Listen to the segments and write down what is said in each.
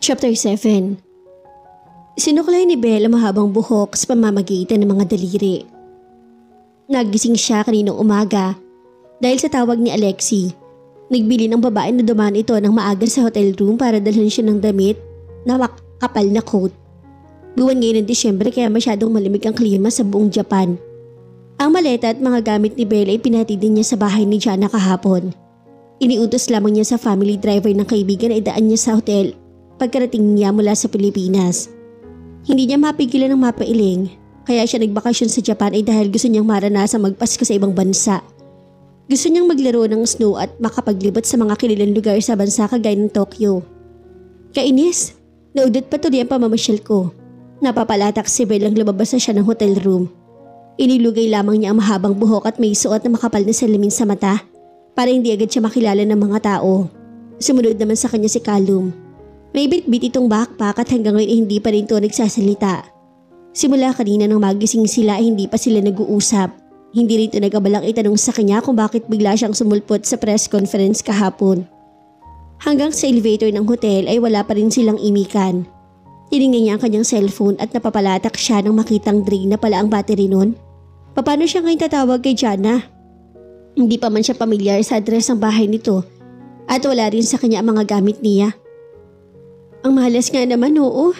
Chapter 7. Sinuklay ni Belle ang mahabang buhok sa pamamagitan ng mga daliri. Nagising siya kaninang umaga dahil sa tawag ni Alexi. Nagbili ng babae na dumaan ito ng maaga sa hotel room para dalhin siya ng damit na makapal na coat. Buwan ngayon ng Disyembre kaya masyadong malamig ang klima sa buong Japan. Ang maleta at mga gamit ni Belle ay pinatid din niya sa bahay ni Jana kahapon. Iniutos lamang niya sa family driver ng kaibigan na idaan niya sa hotel pagkarating niya mula sa Pilipinas. Hindi niya mapigilan ng mapailing, kaya siya nagbakasyon sa Japan ay dahil gusto niyang maranasang magpasko sa ibang bansa. Gusto niyang maglaro ng snow at makapaglibot sa mga kilalang lugar sa bansa kagaya ng Tokyo. Kainis, naudot pa tuloy ang pamamasyal ko. Napapalatak si Belle ang lumabas na siya ng hotel room. Inilugay lamang niya ang mahabang buhok at may suot na makapal na salamin sa mata para hindi agad siya makilala ng mga tao. Sumunod naman sa kanya si Callum. May bitbit itong backpack at hanggang ngayon hindi pa rin ito nagsasalita. Simula kanina nang magising sila ay hindi pa sila nag-uusap. Hindi rin ito nagabalang itanong sa kanya kung bakit bigla siyang sumulpot sa press conference kahapon. Hanggang sa elevator ng hotel ay wala pa rin silang imikan. Tinignan niya ang kanyang cellphone at napapalatak siya nang makitang drain na pala ang battery nun. Paano siya ngayon tatawag kay Jana? Hindi pa man siya pamilyar sa address ng bahay nito at wala rin sa kanya ang mga gamit niya. Ang malas nga naman, oo.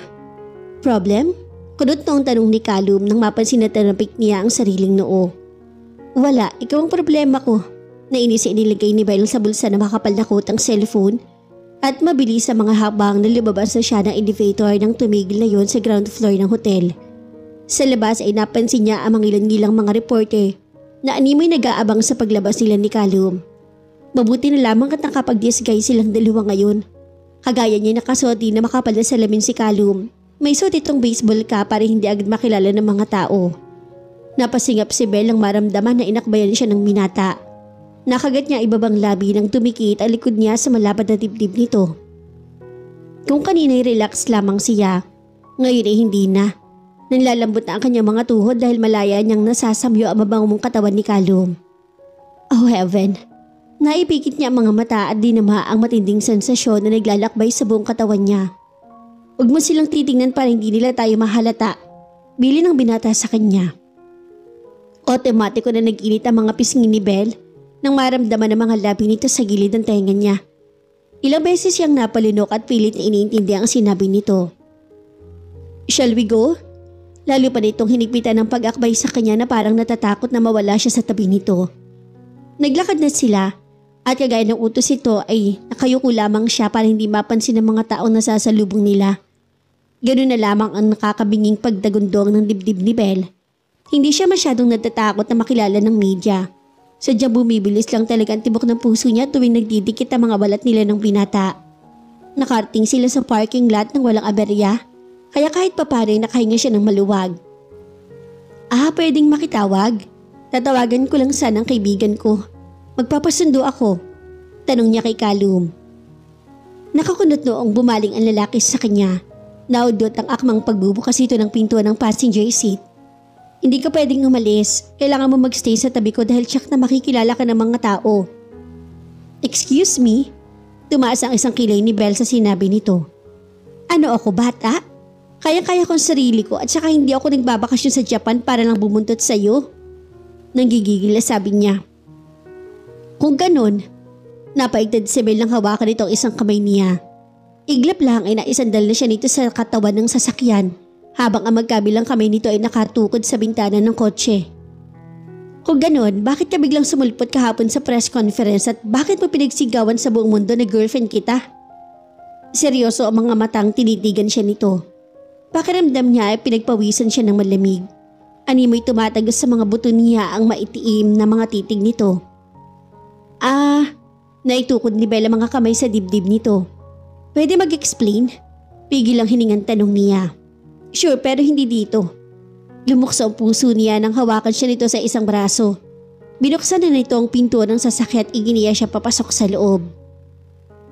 Problem? Kunot na ang tanong ni Callum nang mapansin na tinapik niya ang sariling noo. Wala, ikaw ang problema ko. Nainis ay inilagay ni Belle sa bulsa na makapal na coat ang cellphone at mabilis sa mga habang na lumabas na siya ng elevator nang tumigil na yon sa ground floor ng hotel. Sa labas ay napansin niya ang mga ilang-ilang mga reporter na animoy nag-aabang sa paglabas nila ni Callum. Mabuti na lamang at nakapag-disguise silang dalawa ngayon. Kagaya niya nakasuot din na makapal na salamin si Callum. May suot itong baseball cap para hindi agad makilala ng mga tao. Napasingap si Belle nang maramdaman na inakbayan siya ng binata. Nakagat niya ibabang labi nang tumikit ang likod niya sa malapad na dibdib nito. Kung kanina'y relax lamang siya, ngayon ay hindi na. Nanlalambot na ang kanyang mga tuhod dahil malaya niyang nasasamyo ang mabangong katawan ni Callum. Oh heaven! Naipikit niya ang mga mata at dinama ang matinding sensasyon na naglalakbay sa buong katawan niya. Huwag mo silang titingnan para hindi nila tayo mahalata. Bili ng binata sa kanya. Otomatiko na nag-init ang mga pisngi ni Belle nang maramdaman ang mga labi nito sa gilid ng tenga niya. Ilang beses siyang napalunok at pilit na iniintindi ang sinabi nito. Shall we go? Lalo pa nitong hinigpitan ng pag-akbay sa kanya na parang natatakot na mawala siya sa tabi nito. Naglakad na sila. At kagaya ng utos ito ay nakayuko lamang siya para hindi mapansin ng mga taong nasasalubong nila. Ganun na lamang ang nakakabinging pagdagundong ng dibdib ni Belle. Hindi siya masyadong natatakot na makilala ng media. Sadyang bumibilis lang talaga ang tibok ng puso niya tuwing nagdidikit ang mga balat nila ng binata. Nakarating sila sa parking lot ng walang aberya, kaya kahit papano ay nakahinga siya ng maluwag. Pwedeng makitawag? Tatawagan ko lang sana ang kaibigan ko. Magpapasundo ako, tanong niya kay Callum. Nakakunot noong bumaling ang lalaki sa kanya. Naudot ang akmang pagbubukas ito ng pintuan ng passenger seat. Hindi ka pwedeng umalis, kailangan mo magstay sa tabi ko dahil tsak na makikilala ka ng mga tao. Excuse me? Tumaas ang isang kilay ni Belle sa sinabi nito. Ano ako, bata? Kaya-kaya kong sarili ko at saka hindi ako nagbabakasyon sa Japan para lang bumuntot sa'yo. Nanggigigil na sabi niya. Kung ganun, napaigtad si Belle ng hawakan itong isang kamay niya. Iglap lang ay naisandal na siya nito sa katawan ng sasakyan habang ang magkabilang kamay nito ay nakatukod sa bintana ng kotse. Kung ganun, bakit ka biglang sumulpot kahapon sa press conference at bakit mo pinagsigawan sa buong mundo na girlfriend kita? Seryoso ang mga matang tinitigan siya nito. Pakiramdam niya ay pinagpawisan siya ng malamig. Animoy tumatagos sa mga buto niya ang maitiim na mga titig nito. Naitukod ni Belle mga kamay sa dibdib nito. Pwede mag-explain? Pigil ang hiningang tanong niya. Sure, pero hindi dito. Lumuksa ang puso niya nang hawakan siya nito sa isang braso. Binuksan na nito ang pinto ng sasakyan at iginiya siya papasok sa loob.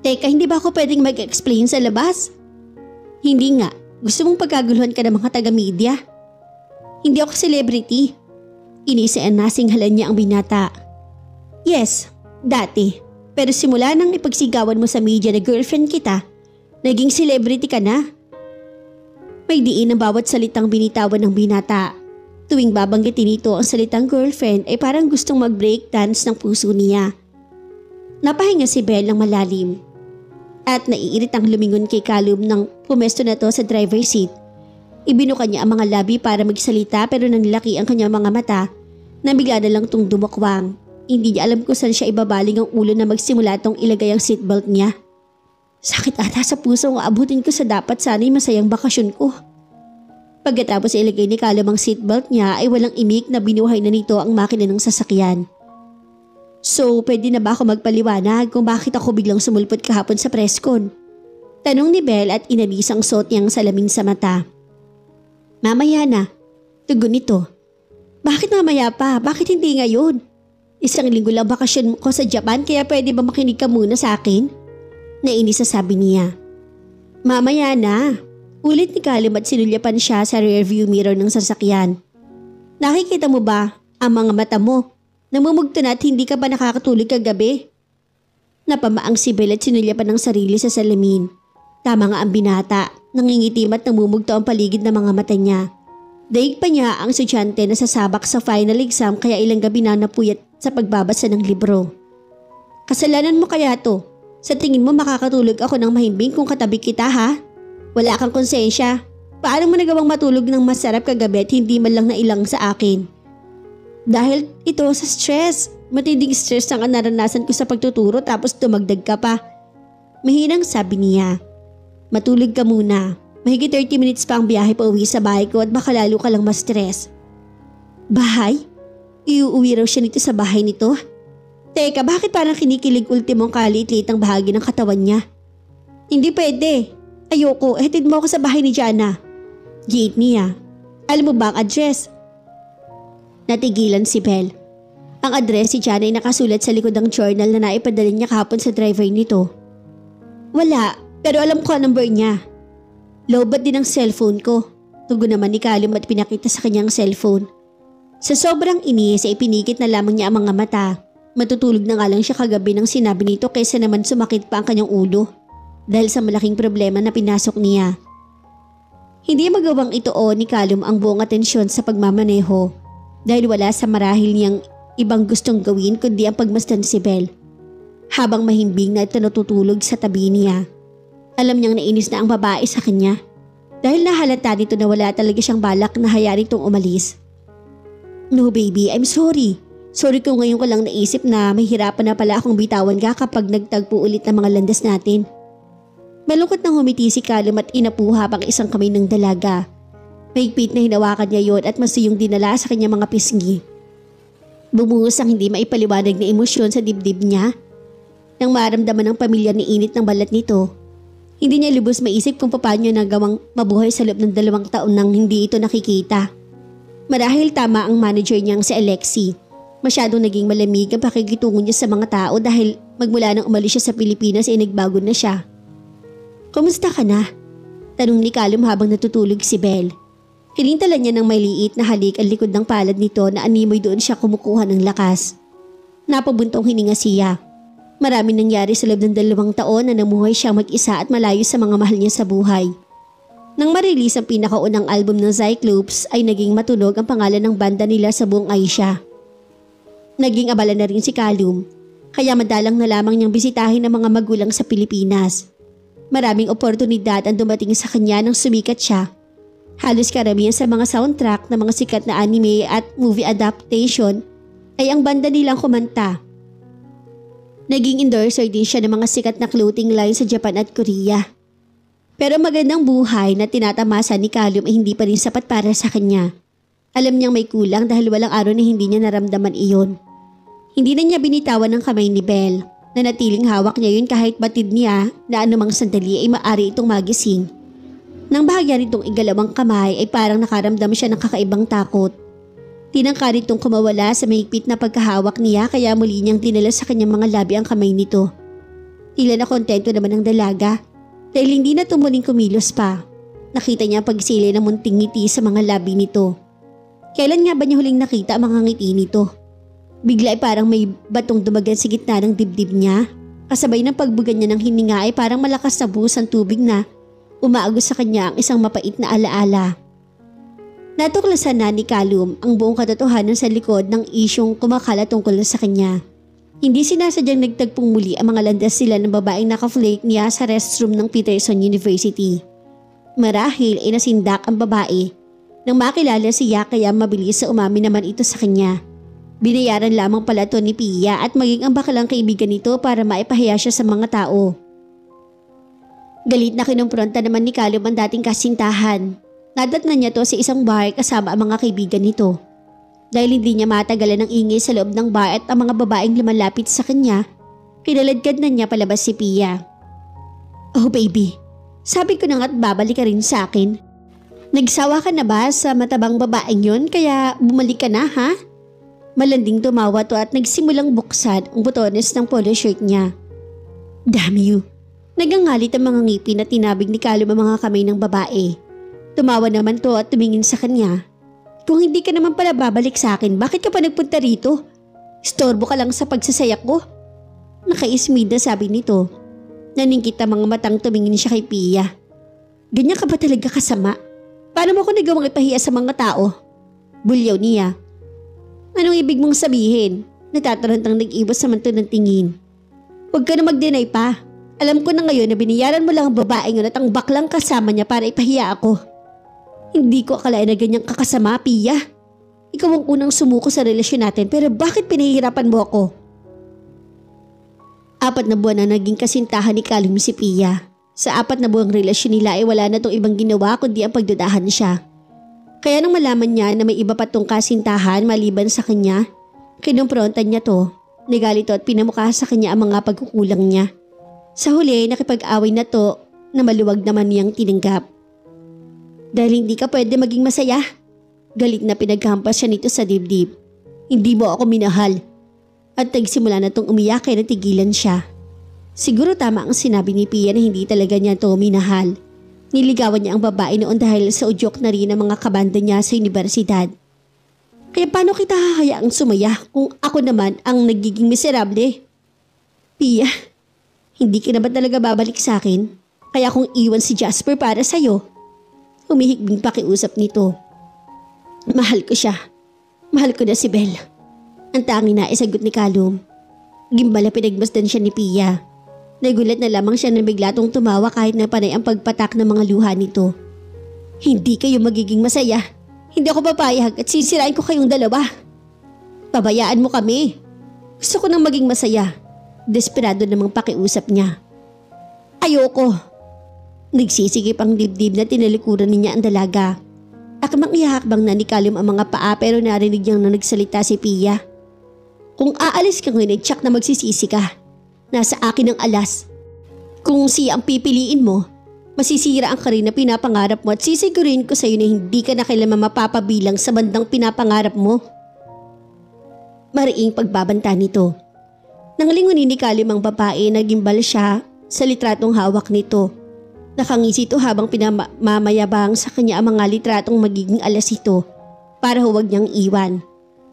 Teka, hindi ba ako pwedeng mag-explain sa labas? Hindi nga. Gusto mong pagkaguluhan ka ng mga taga-media? Hindi ako celebrity. Nasinghalan niya ang binata. Yes, dati. Pero simula nang ipagsigawan mo sa media na girlfriend kita, naging celebrity ka na. May diin ang bawat salitang binitawan ng binata. Tuwing babanggitin nito ang salitang girlfriend ay parang gustong mag-break dance ng puso niya. Napahinga si Belle ng malalim. At naiiritang lumingon kay Callum nang pumesto na to sa driver's seat. Ibinuka niya ang mga labi para magsalita pero nanlaki ang kanyang mga mata na bigla na lang tong dumukwang. Hindi niya alam kung saan siya ibabaling ang ulo na magsimula tong ilagay ang seatbelt niya. Sakit ata sa puso ang aabutin ko sa dapat sana'y masayang bakasyon ko. Pagkatapos ilagay ni Callum ang seatbelt niya ay walang imik na binuhay na nito ang makina ng sasakyan. So, pwede na ba ako magpaliwanag kung bakit ako biglang sumulpot kahapon sa presscon? Tanong ni Belle at inalis ang suot niyang salamin sa mata. Mamaya na. Tugon nito. Bakit mamaya pa? Bakit hindi ngayon? Isang linggo lang bakasyon ko sa Japan kaya pwede ba makinig ka muna sa akin? Nainis na sabi niya. Mamaya na. Ulit ni Callum at sinulyapan siya sa rearview mirror ng sasakyan. Nakikita mo ba ang mga mata mo? Namumugto na at hindi ka ba nakakatulog kagabi? Napamaang si Belle at sinulyapan ng sarili sa salamin. Tama nga ang binata. Nangingitim at namumugto ang paligid ng mga mata niya. Daig pa niya ang estudyante na sasabak sa final exam kaya ilang gabi na napuyat sa pagbabasa ng libro. Kasalanan mo kaya to? Sa tingin mo makakatulog ako ng mahimbing kung katabi kita ha? Wala kang konsensya. Paano mo nagawang matulog ng masarap kagabi at hindi man lang nailang sa akin? Dahil ito sa stress. Matinding stress ang naranasan ko sa pagtuturo tapos dumagdag ka pa. Mahinang sabi niya. Matulog ka muna. Mahigit 30 minutes pa ang biyahe pa uwi sa bahay ko at baka lalo ka lang ma-stress. Bahay? Iuuwi raw siya nito sa bahay nito? Teka, bakit parang kinikilig ultimong kaliit-liit ang bahagi ng katawan niya? Hindi pwede. Ayoko, hatid mo ako sa bahay ni Jana. Gate niya. Alam mo ba ang address? Natigilan si Belle. Ang address si Jana ay nakasulat sa likod ng journal na naipadala niya kahapon sa driver nito. Wala, pero alam ko ang number niya. Lobat din ang cellphone ko. Tugon naman ni Callum at pinakita sa kanyang cellphone. Sa sobrang inis ay pinigit na lamang niya ang mga mata. Matutulog na nga lang siya kagabi nang sinabi nito kaysa naman sumakit pa ang kanyang ulo dahil sa malaking problema na pinasok niya. Hindi magawang ituon ni Callum ang buong atensyon sa pagmamaneho dahil wala sa marahil niyang ibang gustong gawin kundi ang pagmasdan si Belle. Habang mahimbing na ito natutulog sa tabi niya. Alam niyang nainis na ang babae sa kanya dahil nahalata nito na wala talaga siyang balak na hayaan itong umalis. No baby, I'm sorry. Sorry kung ngayon ko lang naisip na mahirapan na pala akong bitawan ka kapag nagtagpo ulit ng mga landas natin. Malungkot nang humiti si Callum at inapuha pang isang kamay ng dalaga. Mahigpit na hinawakan niya yon at masuyong dinala sa kanyang mga pisngi. Bumuhos ang hindi maipaliwanag na emosyon sa dibdib niya. Nang maramdaman ng pamilya ni init ng balat nito, hindi niya lubos maisip kung paano niya nagawang mabuhay sa loob ng 2 taon nang hindi ito nakikita. Marahil tama ang manager niyang si Alexi. Masyadong naging malamig ang pakikitungo niya sa mga tao dahil magmula nang umalis siya sa Pilipinas ay nagbago na siya. Kumusta ka na? Tanong ni Callum habang natutulog si Belle. Hilintala niya ng may liit na halik ang likod ng palad nito na animoy doon siya kumukuha ng lakas. Napabuntong hininga siya. Maraming nangyari sa loob ng 2 taon na namuhay siyang mag-isa at malayo sa mga mahal niya sa buhay. Nang marilis ang pinakaunang album ng Cyclops ay naging matunog ang pangalan ng banda nila sa buong Asia. Naging abala na rin si Callum, kaya madalang na lamang niyang bisitahin ang mga magulang sa Pilipinas. Maraming oportunidad ang dumating sa kanya nang sumikat siya. Halos karamihan sa mga soundtrack ng mga sikat na anime at movie adaptation ay ang banda nilang kumanta. Naging endorser din siya ng mga sikat na clothing line sa Japan at Korea. Pero magandang buhay na tinatamasa ni Callum ay hindi pa rin sapat para sa kanya. Alam niyang may kulang dahil walang araw na hindi niya naramdaman iyon. Hindi na niya binitawan ng kamay ni Belle na natiling hawak niya yun kahit batid niya na anumang sandali ay maaari itong magising. Nang bahagya nitong igalawang kamay ay parang nakaramdam siya ng kakaibang takot. Tinangka nitong kumawala sa mahigpit na pagkahawak niya kaya muli niyang dinala sa kanyang mga labi ang kamay nito. Tila na kontento naman ang dalaga dahil hindi na tumuling kumilos pa. Nakita niya pagsili ng munting ngiti sa mga labi nito. Kailan nga ba niya huling nakita ang mga ngiti nito? Bigla ay parang may batong dumagan sa gitna ng dibdib niya. Kasabay ng pagbuga niya ng hininga ay parang malakas na buhos ang tubig na umaagos sa kanya ang isang mapait na alaala. Natuklasan na ni Callum ang buong katotohanan sa likod ng isyong kumakalat tungkol sa kanya. Hindi sinasadyang nagtagpong muli ang mga landas sila ng babaeng naka-flake niya sa restroom ng Peterson University. Marahil ay nasindak ang babae nang makilala siya kaya mabilis sa umamin naman ito sa kanya. Binayaran lamang pala ito ni Pia at maging ang bakalang kaibigan nito para maipahiya siya sa mga tao. Galit na kinumpronta naman ni Callum ang dating kasintahan. Nadatnan niya to sa isang bar kasama ang mga kaibigan nito. Dahil hindi niya matagalan ng ingay sa loob ng bar at ang mga babaeng lumalapit sa kanya, kinaladkad na niya palabas si Pia. Oh baby, sabi ko na nga't babalik ka rin sa akin. Nagsawa ka na ba sa matabang babaeng yon kaya bumalik ka na ha? Malanding tumawa to at nagsimulang buksan ang butones ng polo shirt niya. Damn you! Nagangalit ang mga ngipin at tinabig ni Callum ang mga kamay ng babae. Tumawa naman to at tumingin sa kanya. Kung hindi ka naman pala babalik sa akin, bakit ka pa nagpunta rito? Istorbo ka lang sa pagsasayak ko. Nakaismid na sabi nito. Naningkit ang mga matang tumingin siya kay Pia. Ganyan ka ba talaga kasama? Paano mo ko nagawang ipahiya sa mga tao? Bulyaw niya. Anong ibig mong sabihin? Natatarantang nag-ibos naman to ng tingin. Huwag ka na mag-deny pa. Alam ko na ngayon na biniyaran mo lang ang babaeng at ang baklang kasama niya para ipahiya ako. Hindi ko akalain na ganyang kakasama, Pia. Ikaw ang unang sumuko sa relasyon natin pero bakit pinahihirapan mo ako? 4 na buwan na naging kasintahan ni Callum si Pia. Sa 4 na buwang relasyon nila ay wala na tong ibang ginawa kundi ang pagdadahan siya. Kaya nang malaman niya na may iba pa tong kasintahan maliban sa kanya, kinumprontan niya to, nagalit at pinamukha sa kanya ang mga pagkukulang niya. Sa huli, nakipag-away na to na maluwag naman niyang tinanggap. Dahil hindi ka pwede maging masaya. Galit na pinaghampas siya nito sa dibdib. Hindi mo ako minahal. At nagsimula na tong umiyak kaya natigilan siya. Siguro tama ang sinabi ni Pia na hindi talaga niya to minahal. Niligawan niya ang babae noon dahil sa udyok na rin ang mga kabanda niya sa universidad. Kaya paano kita hahayaang sumaya kung ako naman ang nagiging miserable? Pia, hindi ka na ba talaga babalik sa akin? Kaya kung iwan si Jasper para sa'yo. Humihigbing pakiusap nito. Mahal ko siya. Mahal ko na si Belle. Ang tangi na isagot ni Callum. Gimbala pinagmasdan siya ni Pia. Nagulat na lamang siya na bigla tong tumawa kahit na panay ang pagpatak ng mga luha nito. Hindi kayo magiging masaya. Hindi ako papayag at sisirain ko kayong dalawa. Pabayaan mo kami. Gusto ko nang maging masaya. Desperado namang pakiusap niya. Ayoko. Nagsisigip ang dibdib na tinalikuran niya ang dalaga. Akmang ihahakbang na ni Callum ang mga paa pero narinig niyang na nagsalita si Pia. Kung aalis ka ngayon, tsak na magsisisi ka. Nasa akin ang alas. Kung siya ang pipiliin mo, masisira ang karir na pinapangarap mo at sisigurin ko sa iyo na hindi ka na kailanman mapapabilang sa bandang pinapangarap mo. Mariing pagbabanta nito. Nang lingunin ni Callum ang babae, nagimbal siya sa litratong hawak nito. Nakangisi ito habang pinamamayabang sa kanya ang mga litratong magiging alas ito para huwag niyang iwan.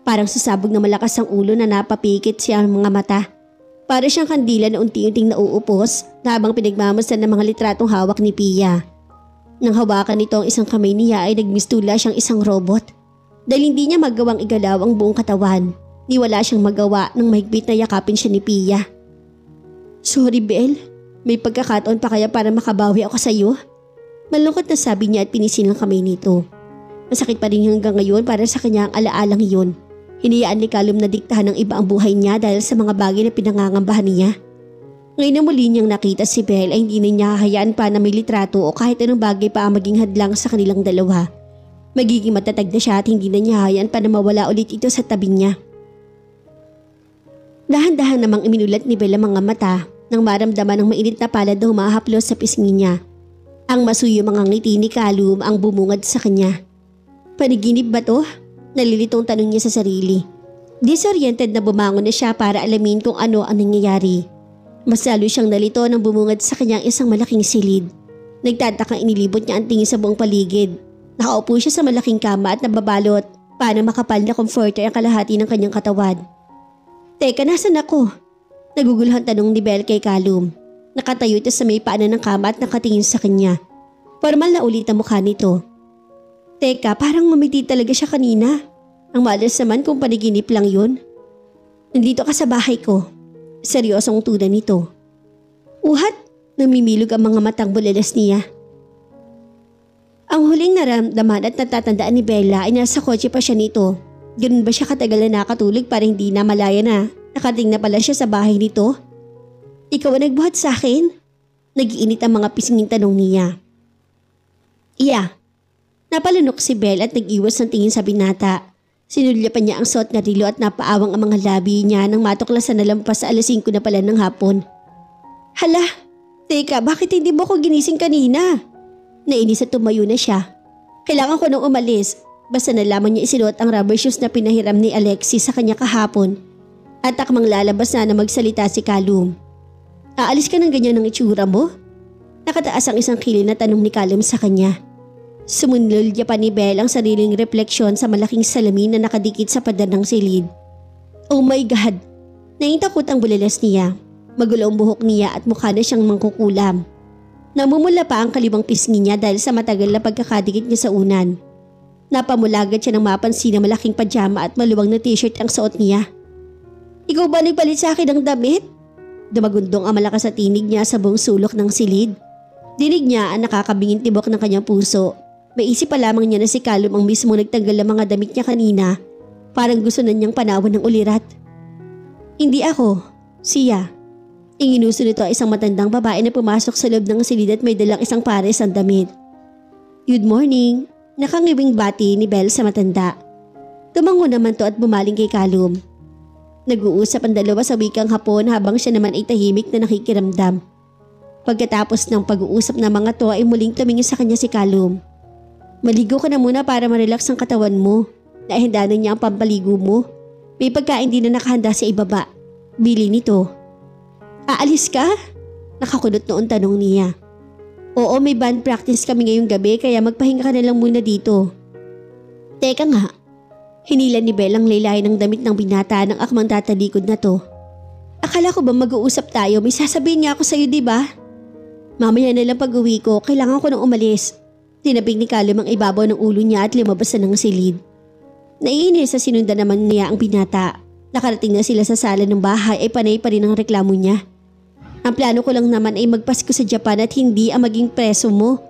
Parang sasabog na malakas ang ulo na napapikit siya ang mga mata. Para siyang kandila na unti-unting nauupos habang pinagmamasdan ng mga litratong hawak ni Pia. Nang hawakan nito ang isang kamay niya ay nagmistula siyang isang robot. Dahil hindi niya magawang igalaw ang buong katawan, ni wala siyang magawa nang mahigpit na yakapin siya ni Pia. Sorry Belle, may pagkakataon pa kaya para makabawi ako sa iyo? Malungkot na sabi niya at pinisil ang kamay nito. Masakit pa rin hanggang ngayon para sa kanya ang alaalang iyon. Hinayaan ni Callum na diktahan ng iba ang buhay niya dahil sa mga bagay na pinangangambahan niya. Ngayon na muli niyang nakita si Belle ay hindi na niya hahayaan pa na may litrato o kahit anong bagay pa ang maging hadlang sa kanilang dalawa. Magiging matatag na siya at hindi na niya hahayaan pa na mawala ulit ito sa tabi niya. Dahan-dahan namang iminulat ni Belle ang mga mata nang maramdaman ng mainit na palad na humahaplos sa pisngi niya. Ang masuyo mga ngiti ni Callum ang bumungad sa kanya. Paniginip ba to? Nalilitong tanong niya sa sarili. Disoriented na bumangon na siya para alamin kung ano ang nangyayari. Mas lalo siyang nalito nang bumungad sa kanyang isang malaking silid. Nagtatakang inilibot niya ang tingin sa buong paligid. Nakaupo siya sa malaking kama at nababalot Paano makapal na comforter ang kalahati ng kanyang katawan? Teka, nasan ako? Naguguluhan tanong ni Belle kay Callum. Nakatayo ito sa may paanan ng kama at nakatingin sa kanya. Formal na ulit ang mukha nito. Teka, parang ngumiti talaga siya kanina. Ang malas naman kung panaginip lang yun. Nandito ka sa bahay ko. Seryosong tuda nito. Uhat, namimilog ang mga matang bulelas niya. Ang huling naramdaman at natatandaan ni Bella ay nasa kotse pa siya nito. Ganun ba siya katagal na nakatulog para hindi na malaya na nakating na pala siya sa bahay nito? Ikaw ang nagbuhat sa akin? Nag-iinit ang mga pisnging tanong niya. Iya. Napalunok si Belle at nag-iwas ng tingin sa binata. Sinulyapan niya ang suot na rilo at napaawang ang mga labi niya nang matuklasan na lampas sa 5:00 na pala ng hapon. Hala, teka, bakit hindi mo ko ginising kanina? Nainis at tumayo na siya. Kailangan ko nang umalis. Basta nalaman niya isinuot ang rubber shoes na pinahiram ni Alexis sa kanya kahapon. At takmang lalabas na magsalita si Callum. Aalis ka ng ganyan ng itsura mo? Nakataas ang isang kilay na tanong ni Callum sa kanya. Sumunlulya pa ni Belle ang sariling refleksyon sa malaking salamin na nakadikit sa pader ng silid. Oh my God! Naintakot ang bulilas niya. Magulo ang buhok niya at mukha na siyang mangkukulam. Namumula pa ang kalibang pisngi niya dahil sa matagal na pagkakadikit niya sa unan. Napamulagat siya ng mapansin na malaking pajama at maluwang na t-shirt ang suot niya. Ikaw ba nagpalit sa akin ng damit? Dumagundong ang malakas sa tinig niya sa buong sulok ng silid. Dinig niya ang nakakabingin tibok ng kanyang puso. May isip pa lamang niya na si Callum ang mismo nagtanggal ng mga damit niya kanina. Parang gusto na niyang panawan ng ulirat. Hindi ako, siya. Inginuso nito ang isang matandang babae na pumasok sa loob ng silid at may dalang isang pares ang damit. Good morning, nakangiwing bati ni Belle sa matanda. Tumango naman to at bumaling kay Callum. Nag-uusap ang dalawa sa wikang Hapon habang siya naman ay tahimik na nakikiramdam. Pagkatapos ng pag-uusap ng mga to ay muling tumingin sa kanya si Callum. Maligo ka na muna para ma-relax ang katawan mo. Nahindanan niya ang pampaligo mo. May pagkain din na nakahanda sa ibaba. Bili nito. Aalis ka? Nakakulot noon tanong niya. Oo, may band practice kami ngayong gabi kaya magpahinga ka na lang muna dito. Teka nga. Hinila ni Belle ang laylayan ng damit ng binata ng akmang tatalikod na to. Akala ko ba mag-uusap tayo? May sasabihin nga ako sa'yo, diba? Mamaya na lang pag-uwi ko, kailangan ko nang umalis. Tinabing ni Callum ang ibabaw ng ulo niya at lumabas na ng silid. Naiinis sa sinundan naman niya ang binata. Nakarating na sila sa sala ng bahay ay panay pa rin ang reklamo niya. Ang plano ko lang naman ay magpasko sa Japan at hindi ang maging preso mo.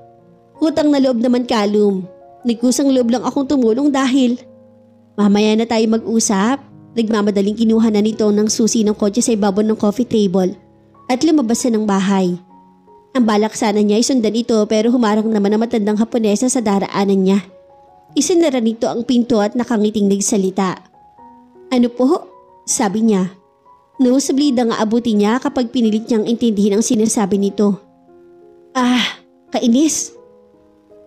Utang na loob naman, Callum. Nagkusang loob lang akong tumulong dahil... Mamaya na tayo mag-usap. Nagmamadaling kinuha na nito ng susi ng kotse sa ibabaw ng coffee table at lumabas na ng bahay. Ang balak sana niya ay sundan ito pero humarang naman ang matandang Haponesa sa daraanan niya. Isinara nito ang pinto at nakangiting nagsalita. Ano po? Sabi niya. Nosebleed ang aabuti niya kapag pinilit niyang intindihin ang sinasabi nito. Kainis.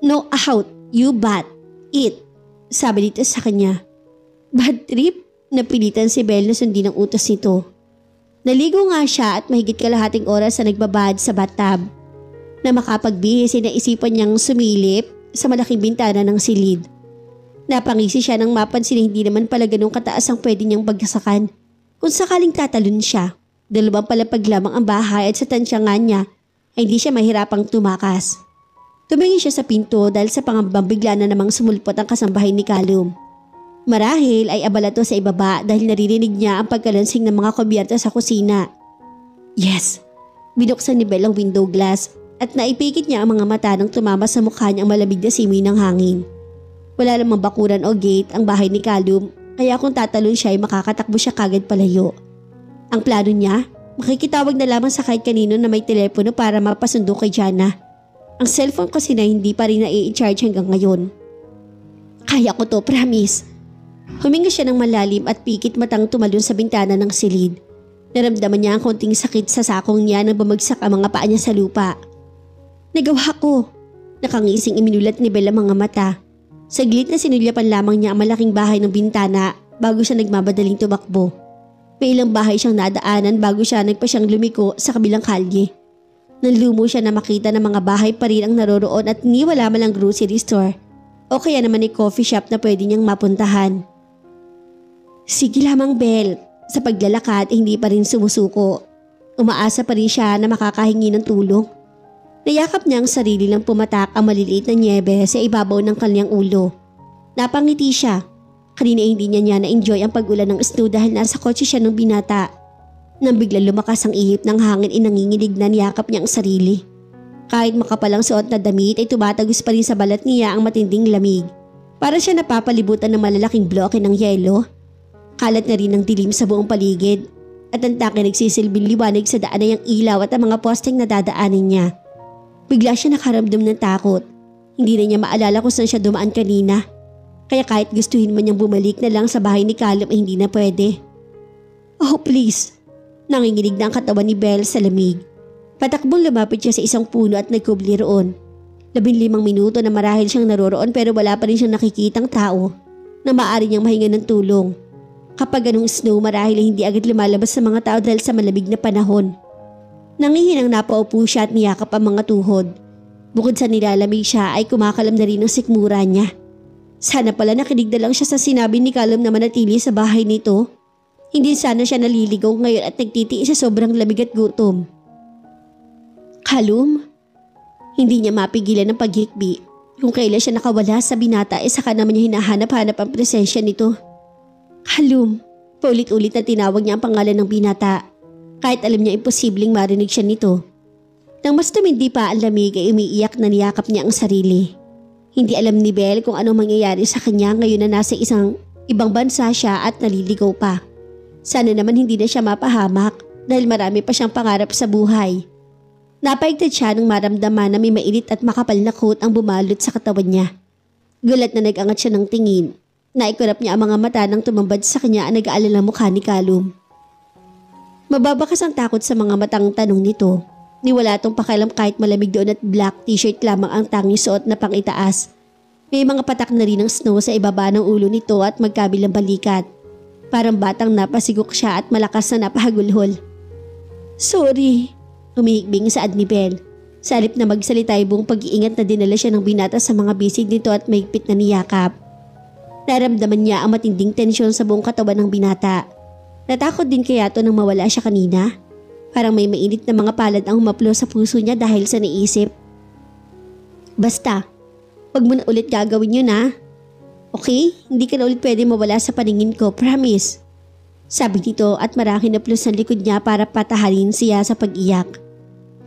No out, you bat. Eat. Sabi nito sa kanya. Bad trip? Napilitan si Belle na sundin ang utos nito. Naligo nga siya at mahigit kalahating oras na nagbabad sa bathtub. Na makapagbihis ay naisipan niyang sumilip sa malaking bintana ng silid. Napangisi siya nang mapansin na hindi naman pala ganun kataas ang pwede niyang bagsakan. Kung sakaling tatalon siya, 2 palapag lamang ang bahay at sa tansya nga niya ay hindi siya mahirapang tumakas. Tumingin siya sa pinto dahil sa pangambang bigla na namang sumulpot ang kasambahay ni Callum. Marahil ay abala to sa ibaba dahil naririnig niya ang pagkalansing ng mga kubyerta sa kusina. Yes! Binuksan ni Belle ang window glass at naipikit niya ang mga mata nang tumama sa mukha niya ang malamig na simoy ng hangin. Wala namang bakuran o gate ang bahay ni Callum kaya kung tatalon siya ay makakatakbo siya kagad palayo. Ang plano niya, makikitawag na lamang sa kahit kanino na may telepono para mapasundo kay Jana. Ang cellphone kasi na hindi pa rin na-i-charge hanggang ngayon. Kaya ko to, promise. Huminga siya ng malalim at pikit matang tumalon sa bintana ng silid. Naramdaman niya ang konting sakit sa sakong niya nang bumagsak ang mga paa niya sa lupa. Nagawa ko. Nakangising iminulat ni Belle ang mga mata. Saglit na sinulyapan lamang niya ang malaking bahay ng bintana bago siya nagmamadaling tumakbo. May ilang bahay siyang nadaanan bago siya nagpasyang lumiko sa kabilang kalye. Nanlumo siya na makita na mga bahay pa rin ang naroroon at ni wala man ang grocery store. O kaya naman ay coffee shop na pwede niyang mapuntahan. Sige lamang Belle, sa paglalakad hindi pa rin sumusuko. Umaasa pa rin siya na makakahingi ng tulong. Nayakap niya ang sarili ng pumatak ang maliliit na nyebe sa ibabaw ng kanyang ulo. Napangiti siya. Kanina hindi niya na-enjoy ang pag-ulan ng snow dahil nasa kotse siya nung binata. Nang biglang lumakas ang ihip ng hangin ay nanginginig na niyakap niya ang sarili. Kahit makapalang suot na damit ay tumatagos pa rin sa balat niya ang matinding lamig. Para siya napapalibutan ng malalaking bloke ng yelo. Kalat na rin ang dilim sa buong paligid. At ang take nagsisilbing liwanag sa daan ay ang ilaw at ang mga posteng na dadaanin niya. Bigla siya nakaramdam ng takot. Hindi na niya maalala kung saan siya dumaan kanina. Kaya kahit gustuhin man niyang bumalik na lang sa bahay ni Callum ay hindi na pwede. Oh please! Nanginginig na ang katawan ni Belle sa lamig. Patakbong lumapit siya sa isang puno at nagkubli roon. 15 minuto na marahil siyang naroroon pero wala pa rin siyang nakikitang tao na maaari niyang mahinga ng tulong. Kapag ganung snow marahil ay hindi agad lumalabas sa mga tao dahil sa malamig na panahon. Nangihinang napaupo siya at niyakap ang mga tuhod. Bukod sa nilalamig siya ay kumakalam na rin ang sikmura niya. Sana pala nakinig na lang siya sa sinabi ni Callum na manatili sa bahay nito. Hindi sana siya naliligaw ngayon at nagtitiis sa sobrang lamig at gutom. Callum? Hindi niya mapigilan ang paghikbi. Kung kailan siya nakawala sa binata ay saka naman niya hinahanap-hanap ang presensya nito. Callum, paulit-ulit na tinawag niya ang pangalan ng binata. Kahit alam niya imposibleng marinig siya nito. Nang mas tumindi pa ang lamig ay umiiyak na niyakap niya ang sarili. Hindi alam ni Belle kung anong mangyayari sa kanya ngayon na nasa isang ibang bansa siya at naliligaw pa. Sana naman hindi na siya mapahamak dahil marami pa siyang pangarap sa buhay. Napaigtad siya nang maramdaman na may mainit at makapal na coat ang bumalot sa katawan niya. Gulat na nag-angat siya ng tingin. Naikurap niya ang mga mata nang tumambad sa kanya ang nag-aalala mukha ni Callum. Mababakas ang takot sa mga matang tanong nito. Niwala itong pakialam kahit malamig doon at black t-shirt lamang ang tanging suot na pang-itaas. May mga patak na rin ng snow sa ibaba ng ulo nito at magkabilang balikat. Parang batang napasigok siya at malakas na napahagulhol. Sorry, humihikbing saad ni Belle. Sa halip na magsalita ay buong pag-iingat na dinala siya ng binata sa mga bisig nito at mahigpit na niyakap. Naramdaman niya ang matinding tensyon sa buong katawan ng binata. Natakot din kaya ito nang mawala siya kanina. Parang may mainit na mga palad ang humaplo sa puso niya dahil sa naisip. Basta, wag mo na ulit gagawin yun ha. Okay? Hindi ka na ulit pwede mawala sa paningin ko, promise. Sabi nito at marahil naplos ang likod niya para patahalin siya sa pag-iyak.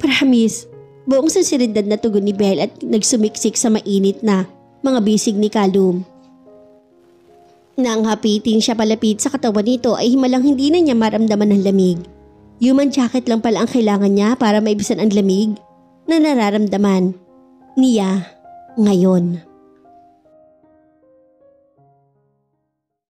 Promise. Buong sinseridad na tugon ni Belle at nagsumiksik sa mainit na mga bisig ni Callum. Nang hapitin siya palapit sa katawan nito ay himalang hindi na niya maramdaman ng lamig. Human jacket lang pala ang kailangan niya para maibisan ang lamig na nararamdaman niya ngayon.